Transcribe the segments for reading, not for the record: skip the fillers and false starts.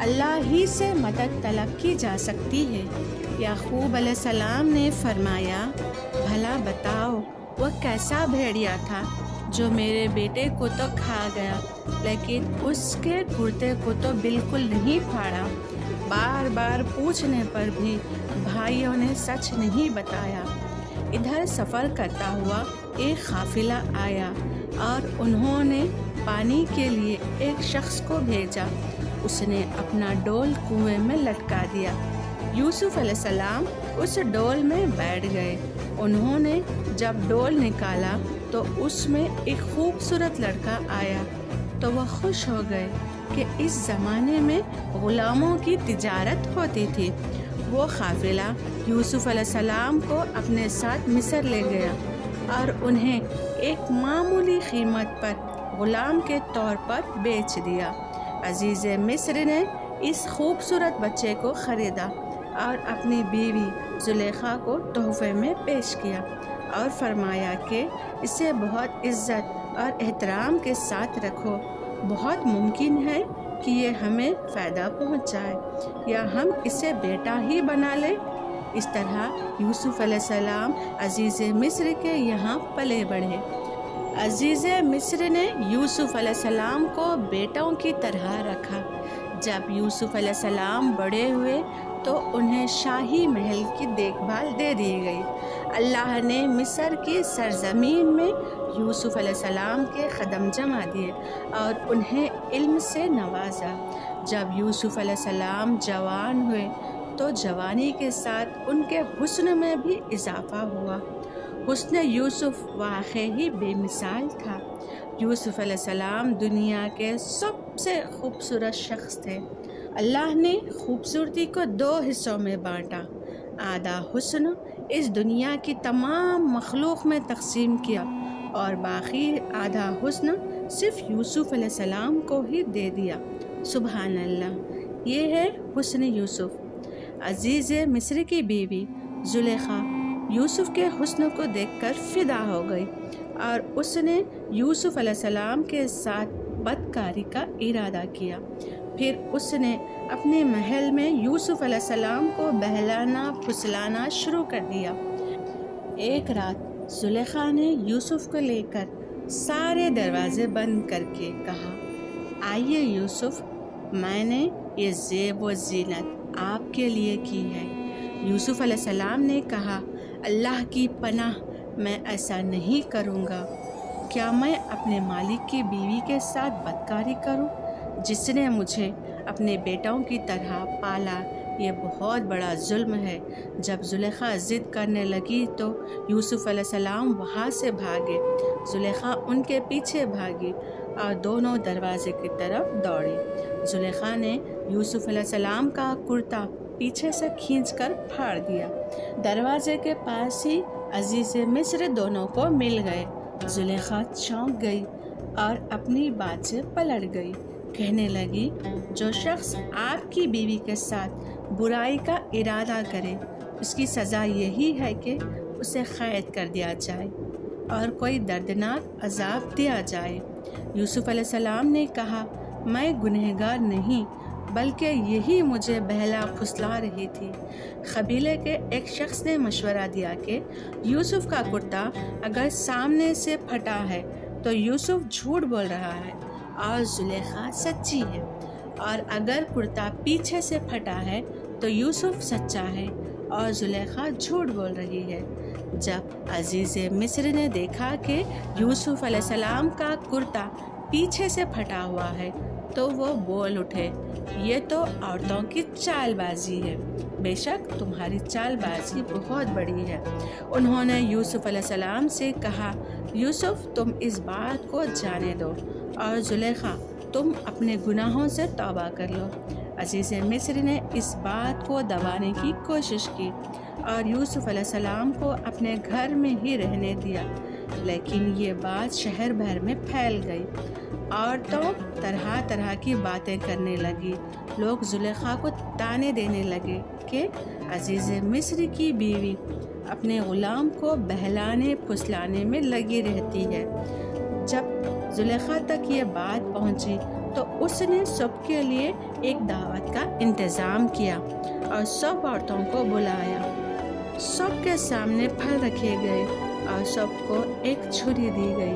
اللہ ہی سے مدد طلب کی جا سکتی ہے۔ یعقوب علیہ السلام نے فرمایا، بھلا بتاؤ وہ کیسا بھیڑیا تھا جو میرے بیٹے کو تو کھا گیا، لیکن اس کے کرتے کو تو بالکل نہیں پھاڑا۔ بار بار پوچھنے پر بھی بھائیوں نے سچ نہیں بتایا۔ ادھر سفر کرتا ہوا ایک قافلہ آیا اور انہوں نے پانی کے لیے ایک شخص کو بھیجا۔ اس نے اپنا ڈول کنویں میں لٹکا دیا۔ یوسف علیہ السلام اس ڈول میں بیٹھ گئے۔ انہوں نے جب ڈول نکالا تو اس میں ایک خوبصورت لڑکا آیا تو وہ خوش ہو گئے کہ اس زمانے میں غلاموں کی تجارت ہوتی تھی۔ وہ قافلہ یوسف علیہ السلام کو اپنے ساتھ مصر لے گیا اور انہیں ایک معمولی قیمت پر غلام کے طور پر بیچ دیا۔ عزیز مصر نے اس خوبصورت بچے کو خریدا اور اپنی بیوی زلیخا کو تحفے میں پیش کیا اور فرمایا کہ اسے بہت عزت اور احترام کے ساتھ رکھو، بہت ممکن ہے کہ یہ ہمیں فائدہ پہنچائے یا ہم اسے بیٹا ہی بنا لیں۔ اس طرح یوسف علیہ السلام عزیز مصر کے یہاں پلے بڑھے۔ عزیز مصر نے یوسف علیہ السلام کو بیٹوں کی طرح رکھا۔ جب یوسف علیہ السلام بڑے ہوئے تو انہیں شاہی محل کی دیکھ بھال دے دی گئی۔ اللہ نے مصر کی سرزمین میں یوسف علیہ السلام کے قدم جما دیے اور انہیں علم سے نوازا۔ جب یوسف علیہ السلام جوان ہوئے تو جوانی کے ساتھ ان کے حسن میں بھی اضافہ ہوا۔ حسن یوسف واقعی ہی بے مثال تھا۔ یوسف علیہ السلام دنیا کے سب سے خوبصورت شخص تھے۔ اللہ نے خوبصورتی کو 2 حصوں میں بانٹا۔ آدھا حسن اس دنیا کی تمام مخلوق میں تقسیم کیا اور باقی آدھا حسن صرف یوسف علیہ السلام کو ہی دے دیا۔ سبحان اللہ، یہ ہے حسن یوسف۔ عزیز مصر کی بیوی زلیخا یوسف کے حسن کو دیکھ کر فدا ہو گئی اور اس نے یوسف علیہ السلام کے ساتھ بدکاری کا ارادہ کیا۔ پھر اس نے اپنے محل میں یوسف علیہ السلام کو بہلانا پھسلانا شروع کر دیا۔ ایک رات زلیخا نے یوسف کو لے کر سارے دروازے بند کر کے کہا، آئیے یوسف، میں نے یہ زیب و زینت آپ کے لیے کی ہے۔ یوسف علیہ السلام نے کہا، اللہ کی پناہ، میں ایسا نہیں کروں گا۔ کیا میں اپنے مالک کی بیوی کے ساتھ بدکاری کروں جس نے مجھے اپنے بیٹوں کی طرح پالا؟ یہ بہت بڑا ظلم ہے۔ جب زلیخا ضد کرنے لگی تو یوسف علیہ السلام وہاں سے بھاگے۔ زلیخا ان کے پیچھے بھاگی اور دونوں دروازے کی طرف دوڑی۔ زلیخا نے یوسف علیہ السلام کا کرتا پیچھے سے کھینچ کر پھاڑ دیا۔ دروازے کے پاس ہی عزیز مصر دونوں کو مل گئے۔ زلیخا چونک گئی اور اپنی بات سے پلٹ گئی۔ کہنے لگی، جو شخص آپ کی بیوی کے ساتھ برائی کا ارادہ کرے اس کی سزا یہی ہے کہ اسے قید کر دیا جائے اور کوئی دردناک عذاب دیا جائے۔ یوسف علیہ السلام نے کہا، میں گنہگار نہیں بلکہ یہی مجھے بہلا پھسلا رہی تھی۔ قبیلے کے ایک شخص نے مشورہ دیا کہ یوسف کا کرتا اگر سامنے سے پھٹا ہے تو یوسف جھوٹ بول رہا ہے اور زلیخا سچی ہے، اور اگر کرتا پیچھے سے پھٹا ہے تو یوسف سچا ہے اور زلیخا جھوٹ بول رہی ہے۔ جب عزیز مصر نے دیکھا کہ یوسف علیہ السلام کا کرتا پیچھے سے پھٹا ہوا ہے تو وہ بول اٹھے، یہ تو عورتوں کی چال بازی ہے، بے شک تمہاری چال بازی بہت بڑی ہے۔ انہوں نے یوسف علیہ السلام سے کہا، یوسف تم اس بات کو جانے دو اور زلیخا تم اپنے گناہوں سے توبہ کر لو۔ عزیز مصر نے اس بات کو دبانے کی کوشش کی اور یوسف علیہ السلام کو اپنے گھر میں ہی رہنے دیا، لیکن یہ بات شہر بھر میں پھیل گئی۔ عورتوں طرح طرح کی باتیں کرنے لگی۔ لوگ زلیخا کو تانے دینے لگے کہ عزیز مصر کی بیوی اپنے غلام کو بہلانے پھسلانے میں لگی رہتی ہے۔ جب زلیخا تک یہ بات پہنچی تو اس نے سب کے لیے ایک دعوت کا انتظام کیا اور سب عورتوں کو بلایا۔ سب کے سامنے پھل رکھے گئے اور سب کو ایک چھری دی گئی۔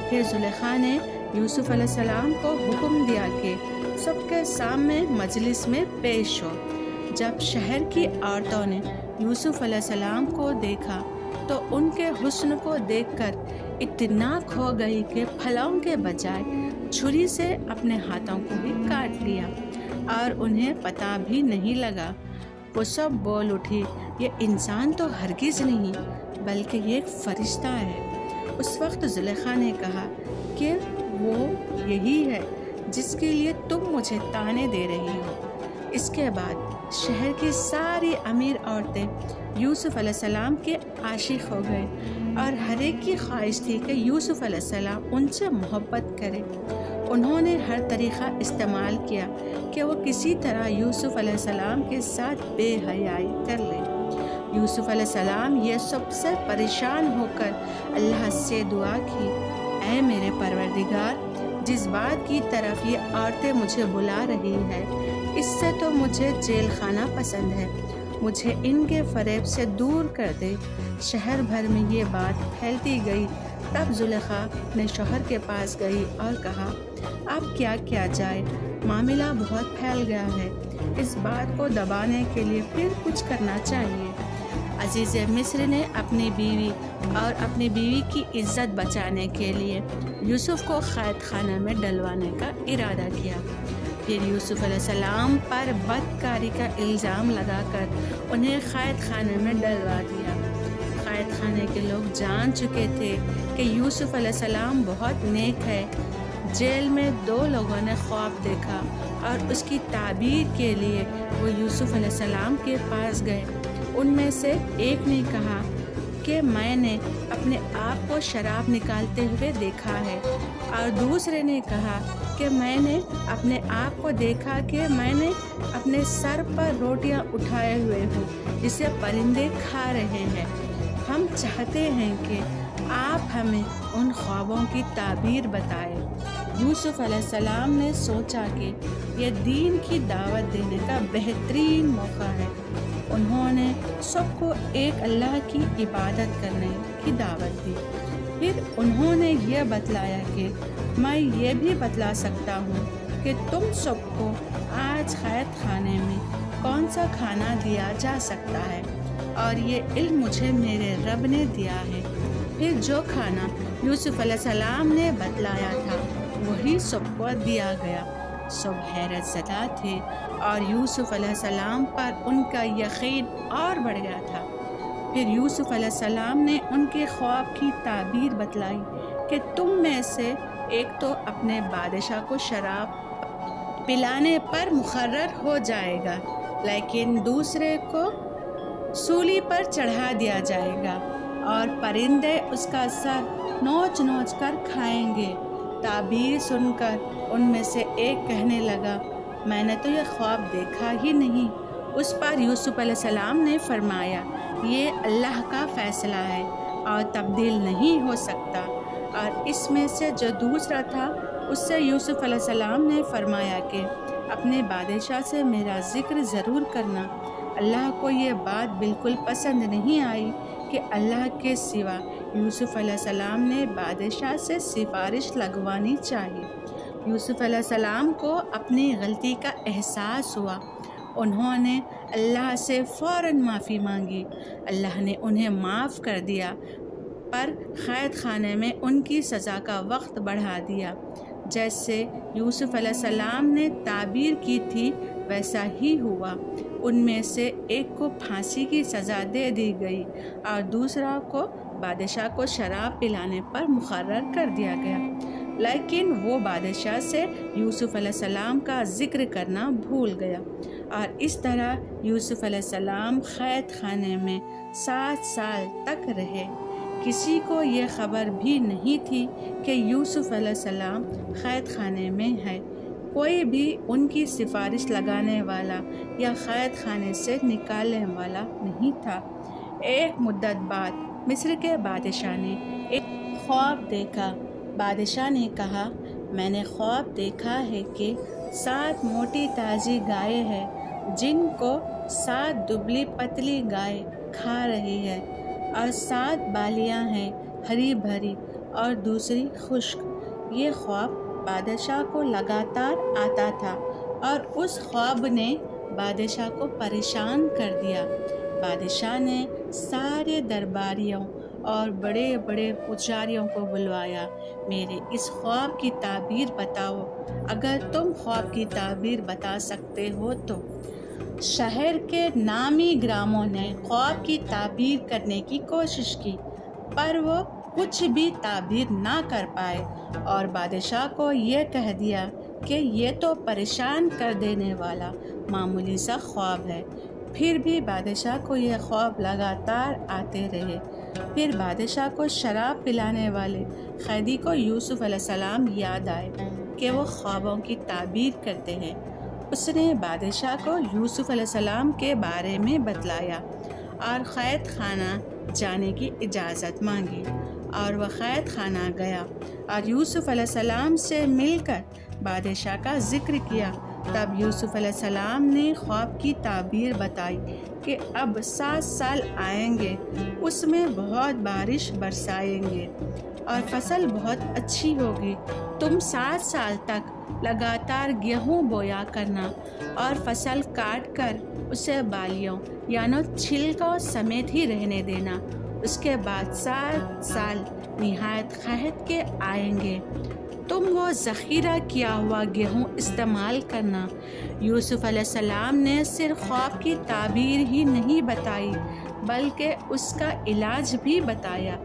پھر زلیخا نے یوسف علیہ السلام کو حکم دیا کہ سب کے سامنے مجلس میں پیش ہو۔ جب شہر کی عورتوں نے یوسف علیہ السلام کو دیکھا تو ان کے حسن کو دیکھ کر اتنا کھو گئی کہ پھلوں کے بجائے چھری سے اپنے ہاتھوں کو بھی کاٹ لیا اور انہیں پتہ بھی نہیں لگا۔ وہ سب بول اٹھی، یہ انسان تو ہرگز نہیں بلکہ یہ ایک فرشتہ ہے۔ اس وقت زلیخا نے کہا کہ وہ یہی ہے جس کے لیے تم مجھے طعنے دے رہی ہو۔ اس کے بعد شہر کی ساری امیر عورتیں یوسف علیہ السلام کے عاشق ہو گئے اور ہر ایک کی خواہش تھی کہ یوسف علیہ السلام ان سے محبت کرے۔ انہوں نے ہر طریقہ استعمال کیا کہ وہ کسی طرح یوسف علیہ السلام کے ساتھ بے حیائی کر لیں۔ یوسف علیہ السلام یہ سب سے پریشان ہو کر اللہ سے دعا کی، اے میرے پروردگار، جس بات کی طرف یہ عورتیں مجھے بلا رہی ہے اس سے تو مجھے جیل خانہ پسند ہے، مجھے ان کے فریب سے دور کر دے۔ شہر بھر میں یہ بات پھیلتی گئی۔ تب زلیخا اپنے شوہر کے پاس گئی اور کہا، اب کیا کیا جائے؟ معاملہ بہت پھیل گیا ہے، اس بات کو دبانے کے لیے پھر کچھ کرنا چاہیے۔ عزیز مصر نے اپنی بیوی اور اپنی بیوی کی عزت بچانے کے لیے یوسف کو قید خانہ میں ڈلوانے کا ارادہ کیا۔ پھر یوسف علیہ السلام پر بدکاری کا الزام لگا کر انہیں قید خانے میں ڈلوا دیا۔ قید خانے کے لوگ جان چکے تھے کہ یوسف علیہ السلام بہت نیک ہے۔ جیل میں 2 لوگوں نے خواب دیکھا اور اس کی تعبیر کے لیے وہ یوسف علیہ السلام کے پاس گئے۔ ان میں سے ایک نے کہا کہ میں نے اپنے آپ کو شراب نکالتے ہوئے دیکھا ہے، اور دوسرے نے کہا کہ میں نے اپنے آپ کو دیکھا کہ میں نے اپنے سر پر روٹیاں اٹھائے ہوئے ہوں جسے پرندے کھا رہے ہیں۔ ہم چاہتے ہیں کہ آپ ہمیں ان خوابوں کی تعبیر بتائیں۔ یوسف علیہ السلام نے سوچا کہ یہ دین کی دعوت دینے کا بہترین موقع ہے۔ انہوں نے سب کو ایک اللہ کی عبادت کرنے کی دعوت دی۔ پھر انہوں نے یہ بتلایا کہ میں یہ بھی بتلا سکتا ہوں کہ تم سب کو آج قید خانے میں کون سا کھانا دیا جا سکتا ہے، اور یہ علم مجھے میرے رب نے دیا ہے۔ پھر جو کھانا یوسف علیہ السلام نے بتلایا تھا وہی سب کو دیا گیا۔ سب حیرت زدہ تھے اور یوسف علیہ السلام پر ان کا یقین اور بڑھ گیا تھا۔ پھر یوسف علیہ السلام نے ان کے خواب کی تعبیر بتلائی کہ تم میں سے ایک تو اپنے بادشاہ کو شراب پلانے پر مقرر ہو جائے گا، لیکن دوسرے کو سولی پر چڑھا دیا جائے گا اور پرندے اس کا سر نوچ نوچ کر کھائیں گے۔ تعبیر سن کر ان میں سے ایک کہنے لگا، میں نے تو یہ خواب دیکھا ہی نہیں۔ اس پر یوسف علیہ السلام نے فرمایا، یہ اللہ کا فیصلہ ہے اور تبدیل نہیں ہو سکتا۔ اور اس میں سے جو دوسرا تھا اس سے یوسف علیہ السلام نے فرمایا کہ اپنے بادشاہ سے میرا ذکر ضرور کرنا۔ اللہ کو یہ بات بالکل پسند نہیں آئی کہ اللہ کے سوا یوسف علیہ السلام نے بادشاہ سے سفارش لگوانی چاہیے۔ یوسف علیہ السلام کو اپنی غلطی کا احساس ہوا۔ انہوں نے اللہ سے فوراً معافی مانگی۔ اللہ نے انہیں معاف کر دیا، پر قید خانے میں ان کی سزا کا وقت بڑھا دیا۔ جیسے یوسف علیہ السلام نے تعبیر کی تھی ویسا ہی ہوا۔ ان میں سے ایک کو پھانسی کی سزا دے دی گئی اور دوسرا کو بادشاہ کو شراب پلانے پر مقرر کر دیا گیا، لیکن وہ بادشاہ سے یوسف علیہ السلام کا ذکر کرنا بھول گیا، اور اس طرح یوسف علیہ السلام قید خانے میں 7 سال تک رہے۔ کسی کو یہ خبر بھی نہیں تھی کہ یوسف علیہ السلام قید خانے میں ہے۔ کوئی بھی ان کی سفارش لگانے والا یا قید خانے سے نکالنے والا نہیں تھا۔ ایک مدت بعد مصر کے بادشاہ نے ایک خواب دیکھا۔ بادشاہ نے کہا، میں نے خواب دیکھا ہے کہ 7 موٹی تازی گائے ہیں جن کو 7 دبلی پتلی گائے کھا رہی ہے، اور 7 بالیاں ہیں ہری بھری اور دوسری خشک۔ یہ خواب بادشاہ کو لگاتار آتا تھا اور اس خواب نے بادشاہ کو پریشان کر دیا۔ بادشاہ نے سارے درباریوں اور بڑے بڑے پجاریوں کو بلوایا۔ میرے اس خواب کی تعبیر بتاؤ، اگر تم خواب کی تعبیر بتا سکتے ہو تو۔ شہر کے نامی گراموں نے خواب کی تعبیر کرنے کی کوشش کی، پر وہ کچھ بھی تعبیر نہ کر پائے اور بادشاہ کو یہ کہہ دیا کہ یہ تو پریشان کر دینے والا معمولی سا خواب ہے۔ پھر بھی بادشاہ کو یہ خواب لگاتار آتے رہے۔ پھر بادشاہ کو شراب پلانے والے قیدی کو یوسف علیہ السلام یاد آئے کہ وہ خوابوں کی تعبیر کرتے ہیں۔ اس نے بادشاہ کو یوسف علیہ السلام کے بارے میں بتلایا اور قید خانہ جانے کی اجازت مانگی، اور وہ قید خانہ گیا اور یوسف علیہ السلام سے مل کر بادشاہ کا ذکر کیا۔ تب یوسف علیہ السلام نے خواب کی تعبیر بتائی کہ اب 7 سال آئیں گے، اس میں بہت بارش برسائیں گے اور فصل بہت اچھی ہوگی۔ تم 7 سال تک لگاتار گیہوں بویا کرنا اور فصل کاٹ کر اسے بالیوں یعنی چھلکوں سمیت ہی رہنے دینا۔ اس کے بعد 7 سال نہایت قحط کے آئیں گے، تم وہ ذخیرہ کیا ہوا گیہوں استعمال کرنا۔ یوسف علیہ السلام نے صرف خواب کی تعبیر ہی نہیں بتائی بلکہ اس کا علاج بھی بتایا۔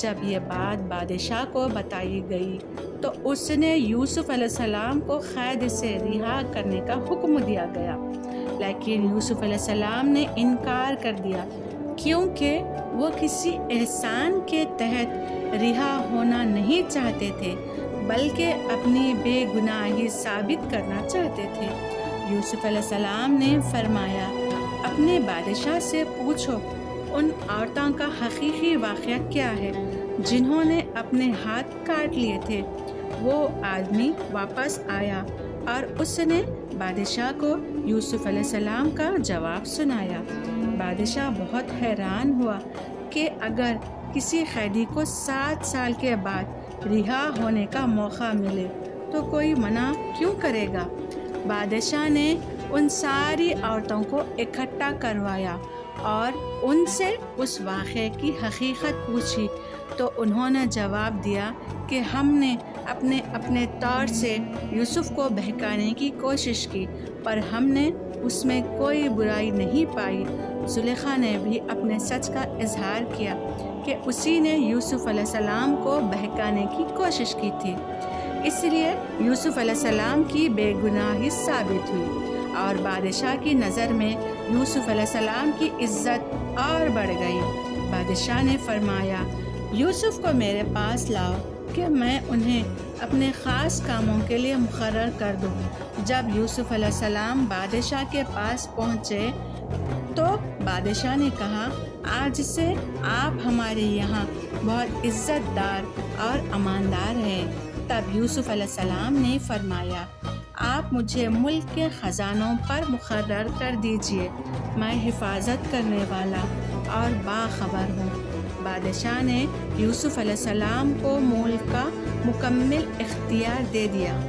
جب یہ بات بادشاہ کو بتائی گئی تو اس نے یوسف علیہ السلام کو قید سے رہا کرنے کا حکم دیا گیا، لیکن یوسف علیہ السلام نے انکار کر دیا کیونکہ وہ کسی احسان کے تحت رہا ہونا نہیں چاہتے تھے بلکہ اپنی بے گناہی ثابت کرنا چاہتے تھے۔ یوسف علیہ السلام نے فرمایا، اپنے بادشاہ سے پوچھو ان عورتوں کا حقیقی واقعہ کیا ہے جنہوں نے اپنے ہاتھ کاٹ لیے تھے۔ وہ آدمی واپس آیا اور اس نے بادشاہ کو یوسف علیہ السلام کا جواب سنایا۔ بادشاہ بہت حیران ہوا کہ اگر کسی قیدی کو 7 سال کے بعد رہا ہونے کا موقع ملے تو کوئی منع کیوں کرے گا؟ بادشاہ نے ان ساری عورتوں کو اکٹھا کروایا اور ان سے اس واقعے کی حقیقت پوچھی تو انہوں نے جواب دیا کہ ہم نے اپنے طور سے یوسف کو بہکانے کی کوشش کی پر ہم نے اس میں کوئی برائی نہیں پائی۔ زلیخا نے بھی اپنے سچ کا اظہار کیا کہ اسی نے یوسف علیہ السلام کو بہکانے کی کوشش کی تھی، اس لیے یوسف علیہ السلام کی بے گناہی ثابت ہوئی اور بادشاہ کی نظر میں یوسف علیہ السلام کی عزت اور بڑھ گئی۔ بادشاہ نے فرمایا، یوسف کو میرے پاس لاؤ کہ میں انہیں اپنے خاص کاموں کے لیے مقرر کر دوں۔ جب یوسف علیہ السلام بادشاہ کے پاس پہنچے تو بادشاہ نے کہا، آج سے آپ ہمارے یہاں بہت عزت دار اور اماندار ہیں۔ تب یوسف علیہ السلام نے فرمایا، آپ مجھے ملک کے خزانوں پر مقرر کر دیجئے، میں حفاظت کرنے والا اور باخبر ہوں۔ بادشاہ نے یوسف علیہ السلام کو ملک کا مکمل اختیار دے دیا،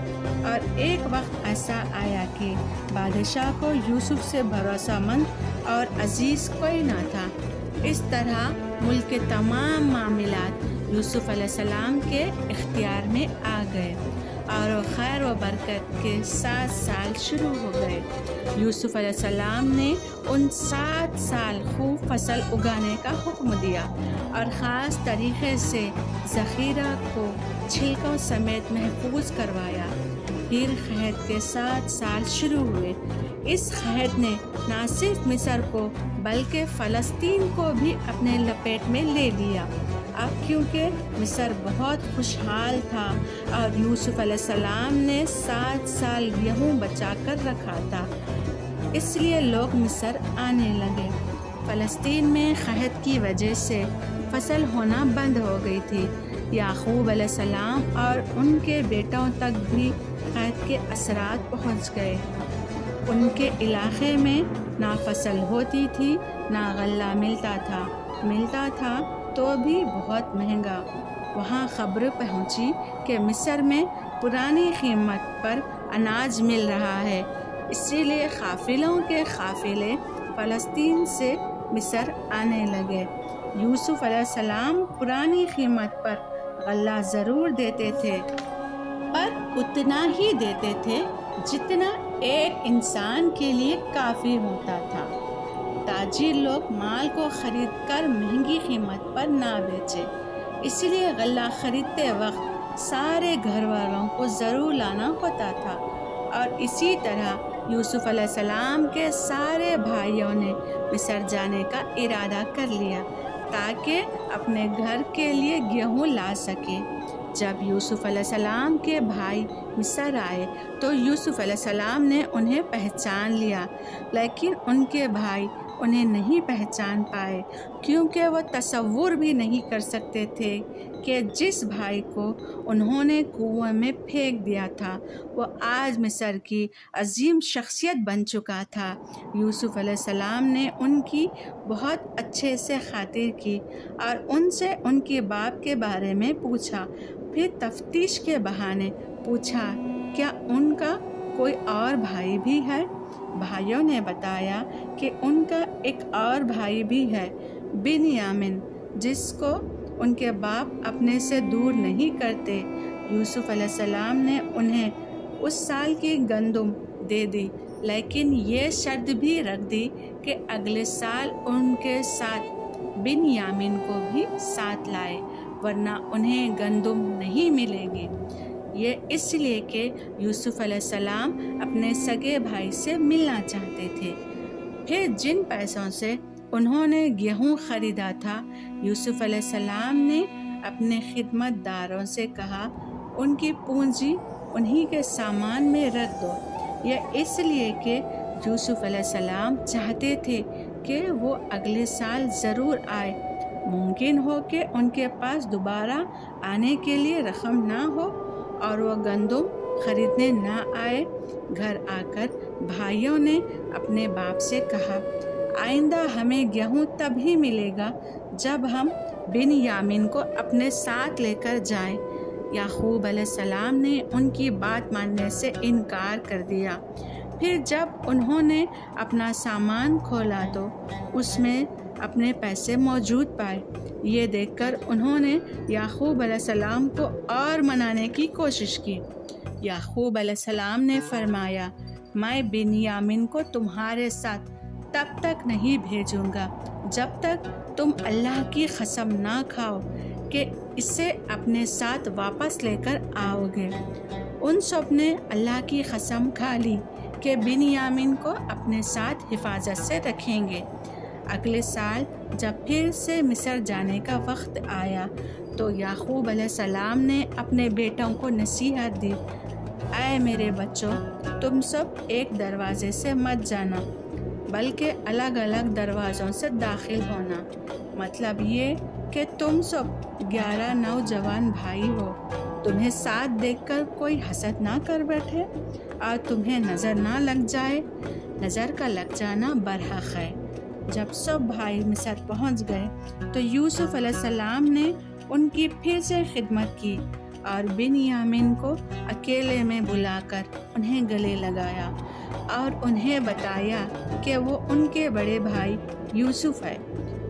اور ایک وقت ایسا آیا کہ بادشاہ کو یوسف سے بھروسہ مند اور عزیز کوئی نہ تھا۔ اس طرح ملک کے تمام معاملات یوسف علیہ السلام کے اختیار میں آ گئے اور خیر و برکت کے 7 سال شروع ہو گئے۔ یوسف علیہ السلام نے ان 7 سال خوب فصل اگانے کا حکم دیا اور خاص طریقے سے ذخیرہ کو چھلکوں سمیت محفوظ کروایا۔ پھر قحط کے 7 سال شروع ہوئے۔ اس قحط نے نہ صرف مصر کو بلکہ فلسطین کو بھی اپنے لپیٹ میں لے لیا۔ اب کیونکہ مصر بہت خوشحال تھا اور یوسف علیہ السلام نے 7 سال گیہوں بچا کر رکھا تھا، اس لیے لوگ مصر آنے لگے۔ فلسطین میں قحط کی وجہ سے فصل ہونا بند ہو گئی تھی، یعقوب علیہ السلام اور ان کے بیٹوں تک بھی قحط کے اثرات پہنچ گئے۔ ان کے علاقے میں نہ فصل ہوتی تھی، نہ غلہ ملتا تھا تو بھی بہت مہنگا۔ وہاں خبر پہنچی کہ مصر میں پرانی قیمت پر اناج مل رہا ہے، اسی لیے قافلوں کے قافلے فلسطین سے مصر آنے لگے۔ یوسف علیہ السلام پرانی قیمت پر غلہ ضرور دیتے تھے، پر اتنا ہی دیتے تھے جتنا ایک انسان کے لیے کافی ہوتا تھا۔ تاجر لوگ مال کو خرید کر مہنگی قیمت پر نہ بیچے، اس لیے غلہ خریدتے وقت سارے گھر والوں کو ضرور لانا ہوتا تھا۔ اور اسی طرح یوسف علیہ السلام کے سارے بھائیوں نے مصر جانے کا ارادہ کر لیا تاکہ اپنے گھر کے لیے گیہوں لا سکے۔ جب یوسف علیہ السلام کے بھائی مصر آئے تو یوسف علیہ السلام نے انہیں پہچان لیا، لیکن ان کے بھائی انہیں نہیں پہچان پائے، کیونکہ وہ تصور بھی نہیں کر سکتے تھے کہ جس بھائی کو انہوں نے کنویں میں پھینک دیا تھا وہ آج مصر کی عظیم شخصیت بن چکا تھا۔ یوسف علیہ السلام نے ان کی بہت اچھے سے خاطر کی اور ان سے ان کے باپ کے بارے میں پوچھا، پھر تفتیش کے بہانے پوچھا کیا ان کا کوئی اور بھائی بھی ہے؟ بھائیوں نے بتایا کہ ان کا ایک اور بھائی بھی ہے، بنیامین، جس کو ان کے باپ اپنے سے دور نہیں کرتے۔ یوسف علیہ السلام نے انہیں اس سال کی گندم دے دی، لیکن یہ شرط بھی رکھ دی کہ اگلے سال ان کے ساتھ بنیامین کو بھی ساتھ لائے، ورنہ انہیں گندم نہیں ملے گی۔ یہ اس لیے کہ یوسف علیہ السلام اپنے سگے بھائی سے ملنا چاہتے تھے۔ پھر جن پیسوں سے انہوں نے گیہوں خریدا تھا، یوسف علیہ السلام نے اپنے خدمت داروں سے کہا ان کی پونجی انہی کے سامان میں رکھ دو۔ یہ اس لیے کہ یوسف علیہ السلام چاہتے تھے کہ وہ اگلے سال ضرور آئے۔ ممکن ہو کہ ان کے پاس دوبارہ آنے کے لیے رقم نہ ہو اور وہ گندم خریدنے نہ آئے۔ گھر آ کر بھائیوں نے اپنے باپ سے کہا، آئندہ ہمیں گیہوں تب ہی ملے گا جب ہم بنیامین کو اپنے ساتھ لے کر جائیں۔ یعقوب علیہ السلام نے ان کی بات ماننے سے انکار کر دیا۔ پھر جب انہوں نے اپنا سامان کھولا تو اس میں اپنے پیسے موجود پائے۔ یہ دیکھ کر انہوں نے یعقوب علیہ السلام کو اور منانے کی کوشش کی۔ یعقوب علیہ السلام نے فرمایا، میں بنیامین کو تمہارے ساتھ تب تک نہیں بھیجوں گا جب تک تم اللہ کی قسم نہ کھاؤ کہ اسے اپنے ساتھ واپس لے کر آؤ گے۔ ان سب نے اللہ کی قسم کھا لی کہ بنیامین کو اپنے ساتھ حفاظت سے رکھیں گے۔ اگلے سال جب پھر سے مصر جانے کا وقت آیا تو یعقوب علیہ السلام نے اپنے بیٹوں کو نصیحت دی، اے میرے بچوں، تم سب ایک دروازے سے مت جانا بلکہ الگ الگ دروازوں سے داخل ہونا۔ مطلب یہ کہ تم سب 11 نوجوان بھائی ہو، تمہیں ساتھ دیکھ کر کوئی حسد نہ کر بیٹھے اور تمہیں نظر نہ لگ جائے۔ نظر کا لگ جانا برحق ہے۔ جب سب بھائی مصر پہنچ گئے تو یوسف علیہ السلام نے ان کی پھر سے خدمت کی اور بنیامین کو اکیلے میں بلا کر انہیں گلے لگایا اور انہیں بتایا کہ وہ ان کے بڑے بھائی یوسف ہے۔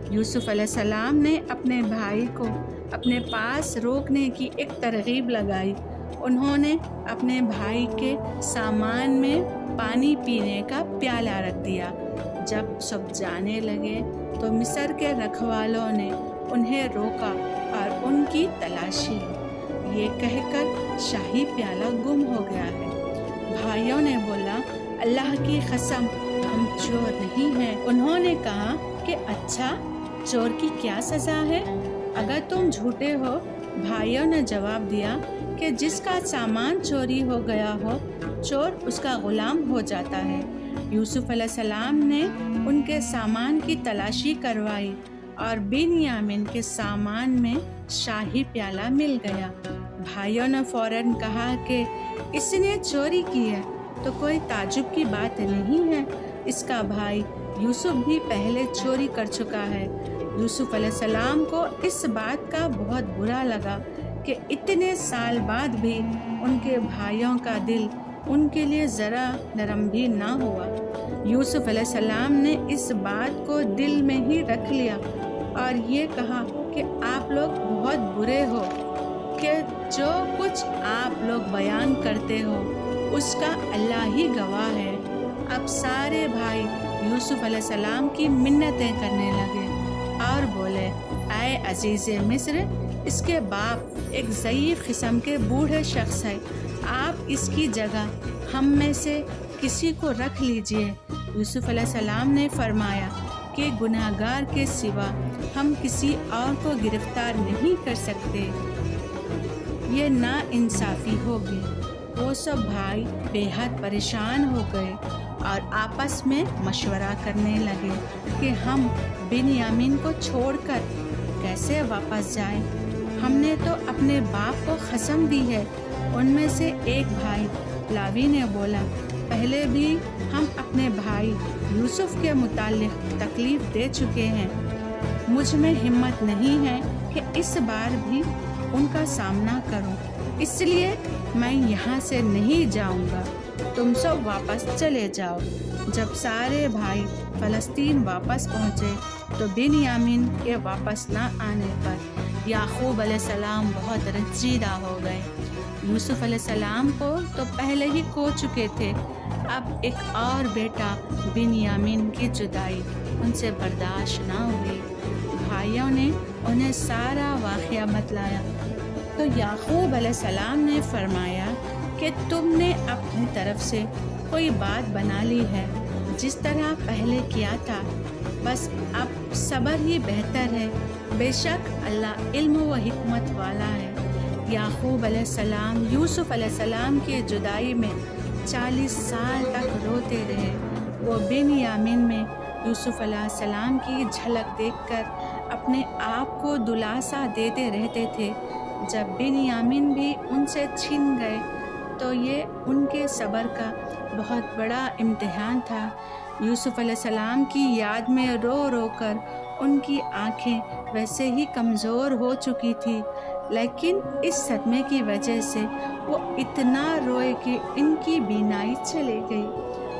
یوسف علیہ السلام نے اپنے بھائی کو اپنے پاس روکنے کی ایک ترغیب لگائی۔ انہوں نے اپنے بھائی کے سامان میں پانی پینے کا پیالہ رکھ دیا۔ جب سب جانے لگے تو مصر کے رکھوالوں نے انہیں روکا اور ان کی تلاشی لی، یہ کہہ کر شاہی پیالہ گم ہو گیا ہے۔ بھائیوں نے بولا، اللہ کی قسم ہم چور نہیں ہیں۔ انہوں نے کہا کہ اچھا، چور کی کیا سزا ہے اگر تم جھوٹے ہو؟ بھائیوں نے جواب دیا کہ جس کا سامان چوری ہو گیا ہو، چور اس کا غلام ہو جاتا ہے۔ یوسف علیہ السلام نے ان کے سامان کی تلاشی کروائی اور بنیامین کے سامان میں شاہی پیالہ مل گیا۔ بھائیوں نے فوراً کہا کہ اس نے چوری کی ہے تو کوئی تعجب کی بات نہیں ہے، اس کا بھائی یوسف بھی پہلے چوری کر چکا ہے۔ یوسف علیہ السلام کو اس بات کا بہت برا لگا کہ اتنے سال بعد بھی ان کے بھائیوں کا دل ان کے لیے ذرا نرم بھی نہ ہوا۔ یوسف علیہ السلام نے اس بات کو دل میں ہی رکھ لیا اور یہ کہا کہ آپ لوگ بہت برے ہو کہ جو کچھ آپ لوگ بیان کرتے ہو اس کا اللہ ہی گواہ ہے۔ اب سارے بھائی یوسف علیہ السلام کی منتیں کرنے لگے اور بولے، اے عزیز مصر، اس کے باپ ایک ضعیف قسم کے بوڑھے شخص ہے، آپ اس کی جگہ ہم میں سے کسی کو رکھ لیجئے۔ یوسف علیہ السلام نے فرمایا کہ گناہگار کے سوا ہم کسی اور کو گرفتار نہیں کر سکتے، یہ ناانصافی ہوگی۔ وہ سب بھائی بے حد پریشان ہو گئے اور آپس میں مشورہ کرنے لگے کہ ہم بنیامین کو چھوڑ کر کیسے واپس جائیں؟ ہم نے تو اپنے باپ کو قسم دی ہے۔ ان میں سے ایک بھائی لاوی نے بولا، پہلے بھی ہم اپنے بھائی یوسف کے متعلق تکلیف دے چکے ہیں، مجھ میں ہمت نہیں ہے کہ اس بار بھی ان کا سامنا کروں، اس لیے میں یہاں سے نہیں جاؤں گا، تم سب واپس چلے جاؤ۔ جب سارے بھائی فلسطین واپس پہنچے تو بنیامین کے واپس نہ آنے پر یعقوب علیہ السلام بہت رنجیدہ ہو گئے۔ یوسف علیہ السلام کو تو پہلے ہی کھو چکے تھے، اب ایک اور بیٹا بنیامین کی جدائی ان سے برداشت نہ ہوئی۔ بھائیوں نے انہیں سارا واقعہ بتلایا تو یعقوب علیہ السلام نے فرمایا کہ تم نے اپنی طرف سے کوئی بات بنا لی ہے، جس طرح پہلے کیا تھا، بس اب صبر ہی بہتر ہے، بے شک اللہ علم و حکمت والا ہے۔ یعقوب علیہ السلام یوسف علیہ السلام کی جدائی میں 40 سال تک روتے رہے۔ وہ بنیامین میں یوسف علیہ السلام کی جھلک دیکھ کر اپنے آپ کو دلاسا دیتے رہتے تھے۔ جب بنیامین بھی ان سے چھن گئے تو یہ ان کے صبر کا بہت بڑا امتحان تھا۔ یوسف علیہ السلام کی یاد میں رو رو کر ان کی آنکھیں ویسے ہی کمزور ہو چکی تھی، لیکن اس صدمے کی وجہ سے وہ اتنا روئے کہ ان کی بینائی چلی گئی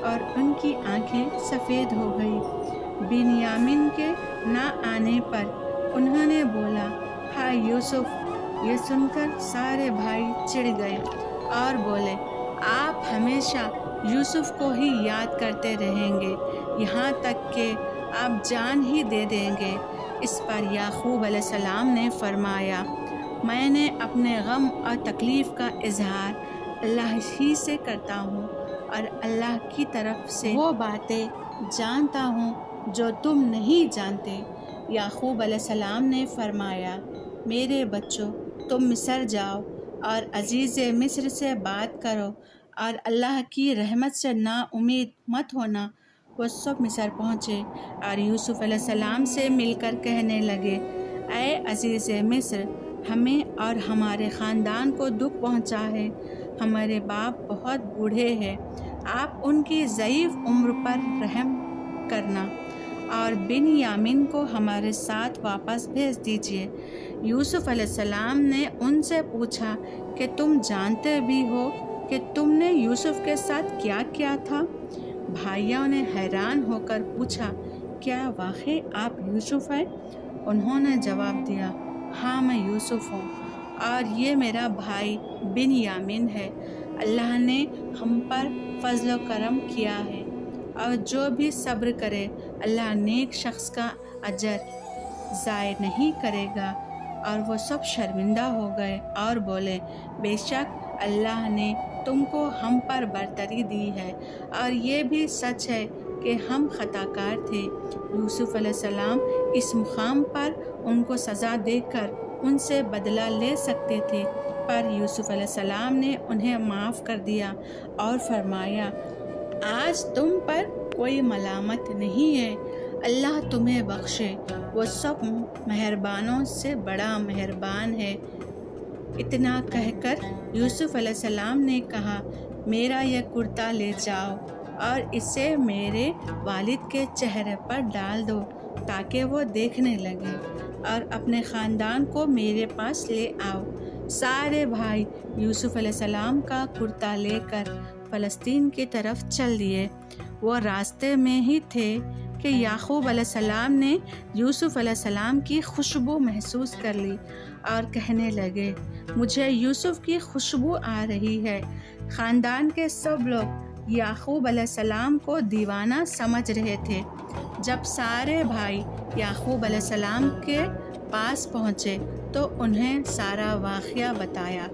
اور ان کی آنکھیں سفید ہو گئی۔ بنیامین کے نہ آنے پر انہوں نے بولا، ہائے یوسف! یہ سن کر سارے بھائی چڑ گئے اور بولے، آپ ہمیشہ یوسف کو ہی یاد کرتے رہیں گے، یہاں تک کہ آپ جان ہی دے دیں گے۔ اس پر یعقوب علیہ السلام نے فرمایا، میں نے اپنے غم اور تکلیف کا اظہار اللہ ہی سے کرتا ہوں اور اللہ کی طرف سے وہ باتیں جانتا ہوں جو تم نہیں جانتے۔ یعقوب علیہ السلام نے فرمایا، میرے بچوں، تم مصر جاؤ اور عزیز مصر سے بات کرو اور اللہ کی رحمت سے نا امید مت ہونا۔ وہ سب مصر پہنچے اور یوسف علیہ السلام سے مل کر کہنے لگے، اے عزیز مصر، ہمیں اور ہمارے خاندان کو دکھ پہنچا ہے، ہمارے باپ بہت بوڑھے ہیں، آپ ان کی ضعیف عمر پر رحم کرنا اور بنیامین کو ہمارے ساتھ واپس بھیج دیجیے۔ یوسف علیہ السلام نے ان سے پوچھا کہ تم جانتے بھی ہو کہ تم نے یوسف کے ساتھ کیا کیا تھا؟ بھائیوں نے حیران ہو کر پوچھا، کیا واقعی آپ یوسف ہیں؟ انہوں نے جواب دیا، ہاں میں یوسف ہوں اور یہ میرا بھائی بنیامین ہے۔ اللہ نے ہم پر فضل و کرم کیا ہے اور جو بھی صبر کرے اللہ نیک شخص کا اجر ضائع نہیں کرے گا۔ اور وہ سب شرمندہ ہو گئے اور بولے، بے شک اللہ نے تم کو ہم پر برتری دی ہے اور یہ بھی سچ ہے کہ ہم خطا کار تھے۔ یوسف علیہ السلام اس مقام پر ان کو سزا دے کر ان سے بدلہ لے سکتے تھے، پر یوسف علیہ السلام نے انہیں معاف کر دیا اور فرمایا، آج تم پر کوئی ملامت نہیں ہے، اللہ تمہیں بخشے، وہ سب مہربانوں سے بڑا مہربان ہے۔ اتنا کہہ کر یوسف علیہ السلام نے کہا، میرا یہ کرتا لے جاؤ اور اسے میرے والد کے چہرے پر ڈال دو تاکہ وہ دیکھنے لگے، اور اپنے خاندان کو میرے پاس لے آؤ۔ سارے بھائی یوسف علیہ السلام کا کرتا لے کر فلسطین کی طرف چل دیے۔ وہ راستے میں ہی تھے کہ یعقوب علیہ السلام نے یوسف علیہ السلام کی خوشبو محسوس کر لی اور کہنے لگے، مجھے یوسف کی خوشبو آ رہی ہے۔ خاندان کے سب لوگ یعقوب علیہ السلام کو دیوانہ سمجھ رہے تھے۔ جب سارے بھائی یعقوب علیہ السلام کے پاس پہنچے تو انہیں سارا واقعہ بتایا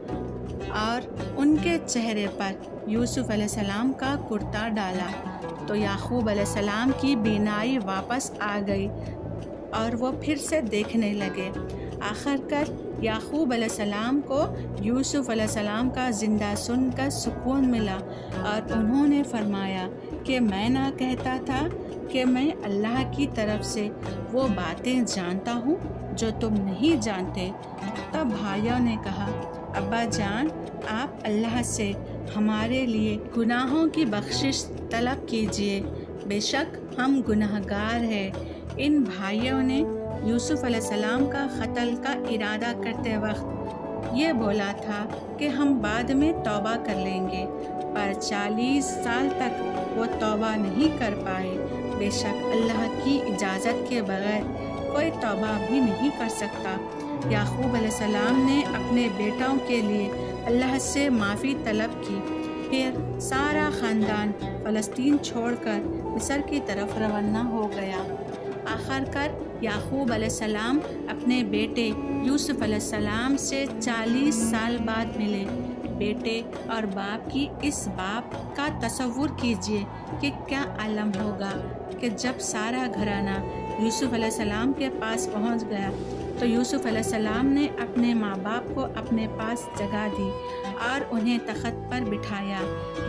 اور ان کے چہرے پر یوسف علیہ السلام کا کرتا ڈالا تو یعقوب علیہ السلام کی بینائی واپس آ گئی اور وہ پھر سے دیکھنے لگے۔ آخر کر یعقوب علیہ السلام کو یوسف علیہ السلام کا زندہ سن کر سکون ملا اور انہوں نے فرمایا کہ میں نہ کہتا تھا کہ میں اللہ کی طرف سے وہ باتیں جانتا ہوں جو تم نہیں جانتے۔ تب بھائیوں نے کہا، ابا جان، آپ اللہ سے ہمارے لیے گناہوں کی بخشش طلب کیجیے، بے شک ہم گناہ گار ہیں۔ ان بھائیوں نے یوسف علیہ السلام کا قتل کا ارادہ کرتے وقت یہ بولا تھا کہ ہم بعد میں توبہ کر لیں گے، پر 40 سال تک وہ توبہ نہیں کر پائے۔ بے شک اللہ کی اجازت کے بغیر کوئی توبہ بھی نہیں کر سکتا۔ یعقوب علیہ السلام نے اپنے بیٹوں کے لیے اللہ سے معافی طلب کی، پھر سارا خاندان فلسطین چھوڑ کر مصر کی طرف روانہ ہو گیا۔ آخر کار یعقوب علیہ السلام اپنے بیٹے یوسف علیہ السلام سے 40 سال بعد ملے۔ بیٹے اور باپ کی اس بات کا تصور کیجئے کہ کیا عالم ہوگا کہ جب سارا گھرانہ یوسف علیہ السلام کے پاس پہنچ گیا تو یوسف علیہ السلام نے اپنے ماں باپ کو اپنے پاس جگہ دی اور انہیں تخت پر بٹھایا۔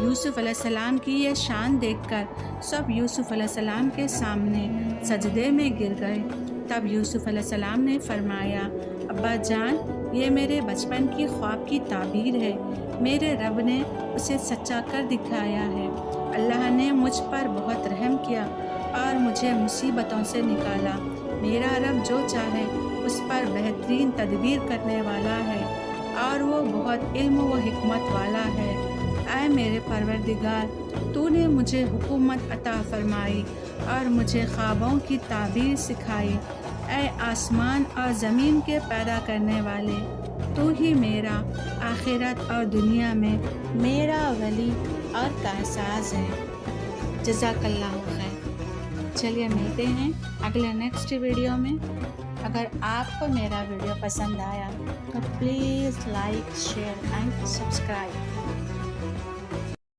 یوسف علیہ السلام کی یہ شان دیکھ کر سب یوسف علیہ السلام کے سامنے سجدے میں گر گئے۔ تب یوسف علیہ السلام نے فرمایا، ابا جان، یہ میرے بچپن کی خواب کی تعبیر ہے، میرے رب نے اسے سچا کر دکھایا ہے۔ اللہ نے مجھ پر بہت رحم کیا اور مجھے مصیبتوں سے نکالا۔ میرا رب جو چاہے اس پر بہترین تدبیر کرنے والا ہے اور وہ بہت علم و حکمت والا ہے۔ اے میرے پروردگار، تو نے مجھے حکومت عطا فرمائی اور مجھے خوابوں کی تعبیر سکھائی۔ اے آسمان اور زمین کے پیدا کرنے والے، تو ہی میرا آخرت اور دنیا میں میرا ولی اور کارساز ہے۔ جزاک اللہ خیر۔ چلیے ملتے ہیں اگلے نیکسٹ ویڈیو میں۔ اگر آپ کو میرا ویڈیو پسند آیا تو please like, share and subscribe.